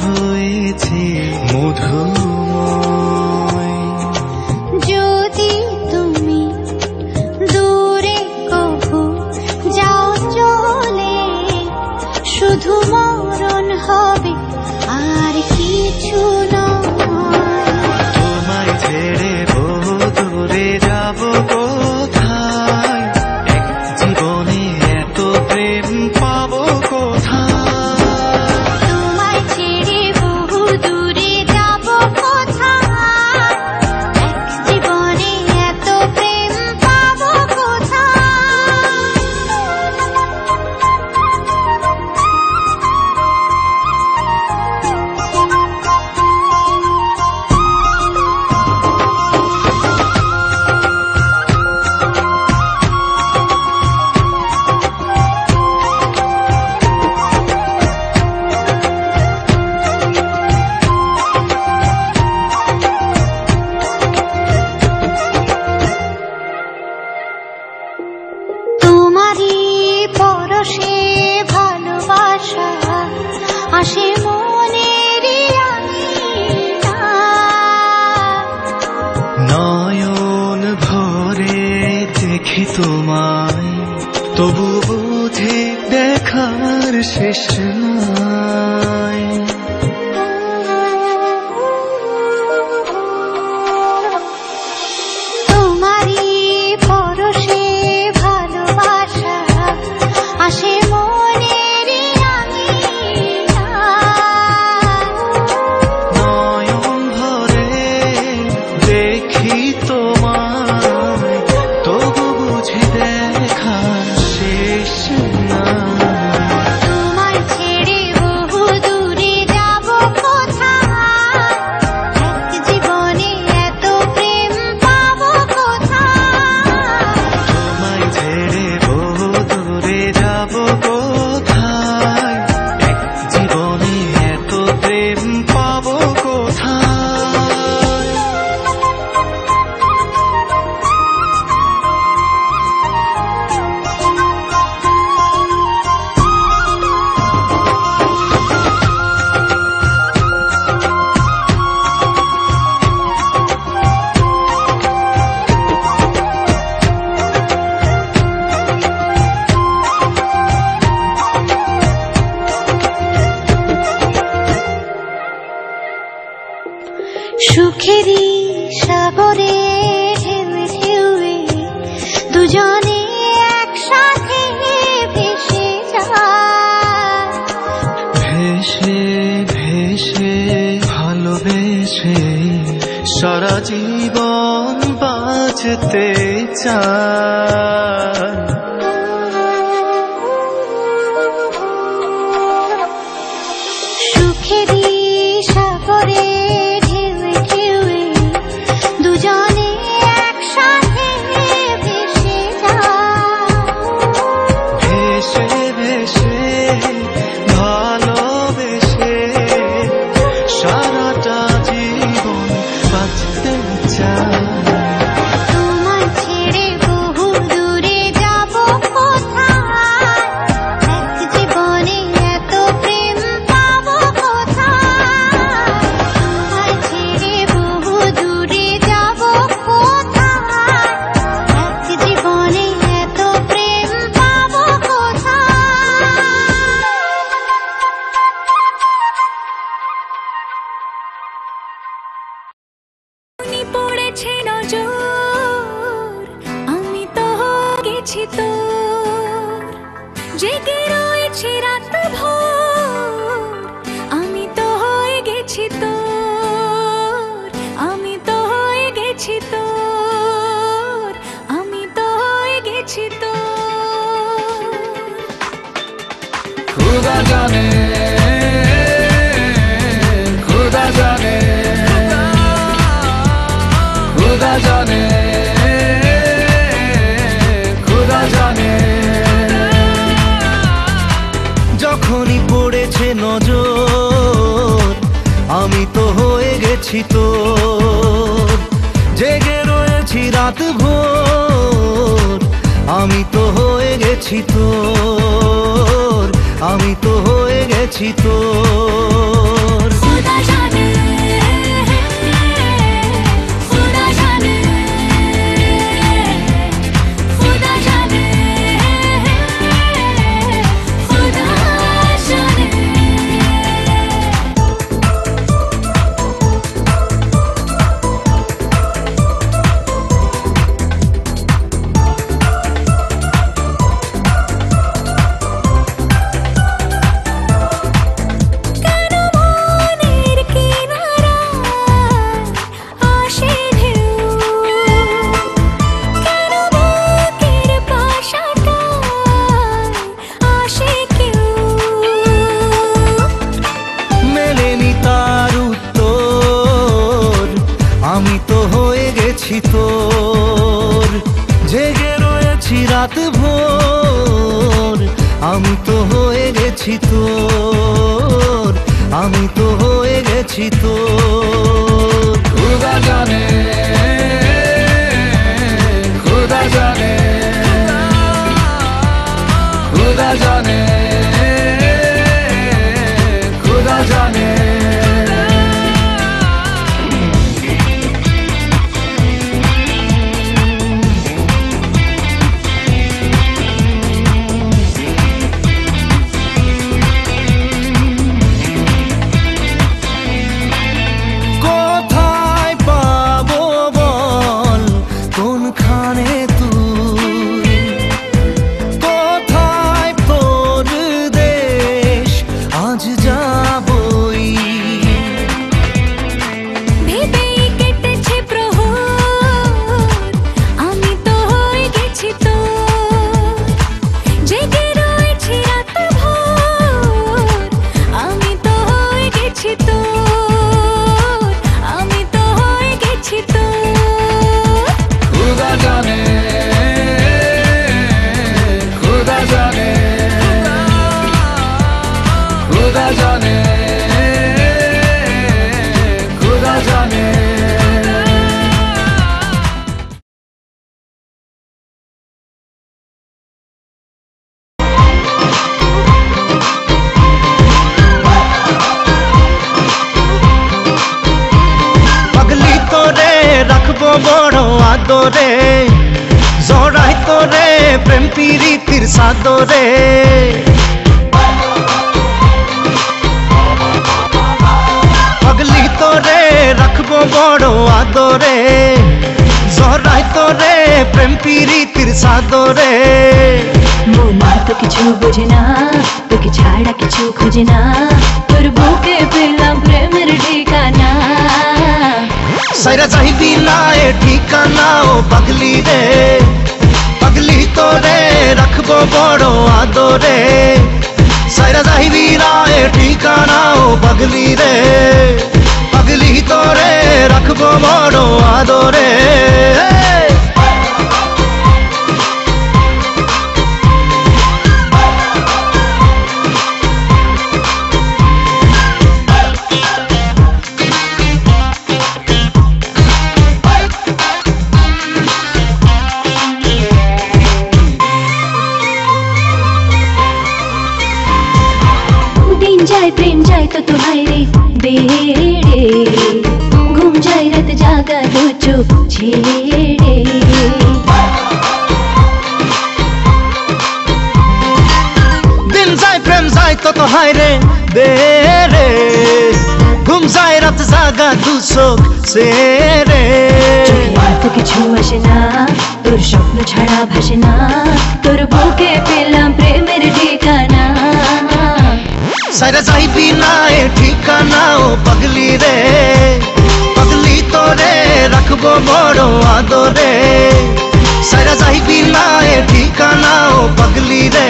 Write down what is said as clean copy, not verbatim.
হয়েছে মধুময়। যদি তুমি দূরে কভু যাও চলে, শুধু মরণ হবে আর কিছু নয়। তোমায় ছেড়ে বহু দূরে যাব কোথায়, এক জীবনে এত প্রেম পাবো কোথায়। তোমায় ছেড়ে বহু দূরে যাব কোথায়, এক জীবনে এত প্রেম পাবো কোথায়। তোমারই পরশে ভালোবাসা আসে মনের নয়ন ভরে দেখি তোমায়, তবু বুঝি দেখার শেষ নাই। তোমারই পরশে ভালোবাসা আসে মনের নয়ন ভরে দেখি তোমায়, তবু বুঝি দেখার শেষ নাই। তোমায় ছেড়ে বহু দূরে যাব কোথায়, এক জীবনে এত প্রেম পাবো কোথায়। তোমায় ছেড়ে বহু দূরে যাব কোথায়, এক জীবনে এত প্রেম পাবো কোথায়। সুখেরই সাগরে ঢেউয়ে ঢেউয়ে দুজনে একসাথে ভেসে যায়। ভেসে ভেসে ভালোবেসে সারা জীবন বাঁচতে চাই। সুখেরই সাগরে ঢেউয়ে ঢেউয়ে দুজনে একসাথে ভেসে যায়। ভেসে ভেসে ভালোবেসে সারাটা জীবন বাঁচতে চাই। তোমায় ছেড়ে বহু দূরে যাব কোথায়, এক জীবনে এত প্রেম পাবো কোথায়। তোমায় ছেড়ে বহু দূরে যাব কোথায়, এক জীবনে এত প্রেম পাবো কোথায়। পড়েছে নজর, আমি তো গেছি তোর, জেগে রয়েছে রাত ভোর, আমি তো হয়ে গেছি তোর, আমি তো হয়ে গেছি তোর, আমি তো হয়ে গেছি তোর। खुदा जाने, खुदा जाने, खुदा जाने, खुदा जाने। যখনই পড়েছে নজর, আমি তো হয়ে গেছি তোর, জেগে রয়েছি রাত ভোর, আমি তো হয়ে গেছি তোর, আমি তো হয়ে গেছি তোর। গেছি তোর, জেগে রয়েছি রাত ভোর, আমি তো হয়ে গেছি তোর, আমি তো হয়ে গেছি তোর। खुदा जाने, खुदा जाने, खुदा जाने, खुदा जाने। কোথায় পাবো বল কোনখানে তুই, কোথায় তোর দেশ আজ যাবই। ভেবেই কেটেছে প্রহর, আমি তো হয়ে গেছি তোর, জেগে রয়েছি রাত ভোর, আমি তো হয়ে গেছি তোর, আমি তো হয়ে গেছি তোর। खुदा जाने, खुदा जाने, खुदा जाने, खुदा जाने। পাগলি তোরে রাখবো বড় আদরে, জড়াই তোরে প্রেম প্রীতির সাদরে। পাগলি তোরে রাখবো বড় আদরে, জড়াই তোরে প্রেম প্রীতির সাদরে। মন তো কিছু বোঝে না, তোকে ছাড়া কিছু খোঁজে না, তোর বুকে পেলাম প্রেমের ঠিকানা। সাইরা যাইবি না এ ঠিকানা ও পাগলি রে, পাগলি তোরে রাখবো বড় আদরে। সাইরা যাইবি না এ ঠিকানা ও পাগলি রে, পাগলি তোরে রাখবো বড় আদরে। दिन जाए प्रेम जाए तो तुम्हारे बेड़े, घूम जाए रात जागा दो चुप छेड़े। दिन जाए प्रेम जाए तो हाय रे बेरे, घूम जाए रात जागा दू চোখ সেরে। তো কিছু আসে না, তোর স্বপ্ন ছাড়া ভাসে না, তোর বুকে পেলাম প্রেমের ঠিকানা। সাইরা যাইবি না এ ঠিকানা ও পাগলি রে, পাগলি তোরে রাখবো বড় আদরে। সাইরা যাইবি না এ ঠিকানা ও পাগলি রে,